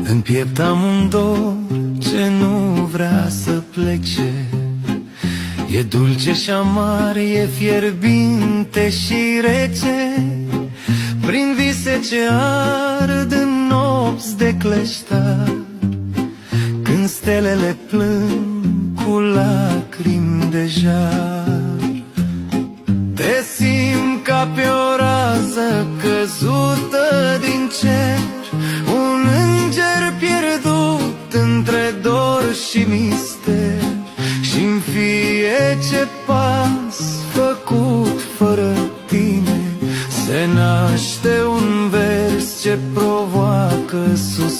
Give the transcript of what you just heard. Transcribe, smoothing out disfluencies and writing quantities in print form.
În piept am un dor ce nu vrea să plece. E dulce și amar, e fierbinte și rece. Prin vise ce ard în nopți de cleștar, când stelele plâng cu lacrimi de jar. Te simt ca pe o rază căzută din cer, un înger pierdut între dor și mister. Și-n fie ce pas făcut fără tine, se naște un vers ce provoacă sus